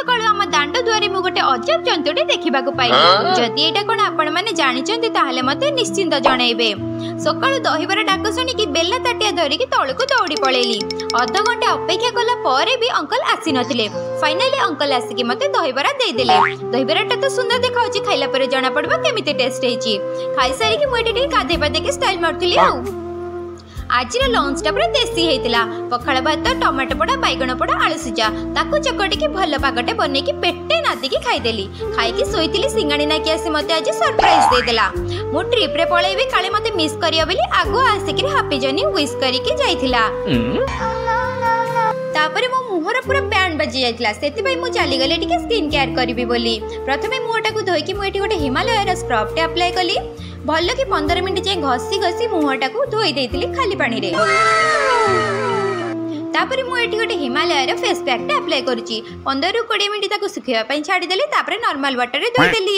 सकाळु आम दांड दुआरे मु गोटे अजब जंतुटे देखा पाइली। जदि एटा कोन आपण माने जानिचंती ताहले मते निश्चिंत जणाइबे। सकाळु दहीबर डाक शुणिकी बेला ताटिया धरिकी तळकु दौड़ी पळेली। अध घंटे अपेक्षा कला परे भी अंकल आसी नथिले। फाइनली अंकल आसिकी मते दहीबरा दे देले। दहीबराटा तो सुंदर देखाउची, खाइला परे जना पड़बा केमिते टेस्ट हेची। खाइ सारी कि मुइटे टिके गाधे पाधे के स्टाइल मारथुली। आ आज लंच टा पूरा देसी हेतिला। पखाळ भात, टमाटो पोड़ा, बैगण पोड़ा, आलू सिजा ताकू चकटी की भल पागटे बने की पेटे नादी की खाइदेली। खाइकी सोईतिली सिंगाणी नाकी आसी मते आज सरप्राइज दे देला। मु ट्रिप रे पळेबी काले मते मिस करियो बेली आगो आसिकी हैप्पी जर्नी विश करिके जाइथिला। तापरे मो मुहर पूरा बैंड बजी जाइथिला। सेति भाई मु चली गले टिके स्किन केयर करबी बोली। प्रथमे मुहटा को धोइकी मु एठी गोटे हिमालय रा स्क्रब टे अप्लाई कली। भल कि 15 मिनिट जाए घसी घसी मुहटा को धोई देइतिली खाली पानी रे। तापरे मु एठी गोटे हिमालय रा फेस पैक टे अप्लाई करूची। 15 ରୁ 20 मिनिट ताको सुखिया पई छाडी देली। तापरे नॉर्मल वाटर रे धोई देली।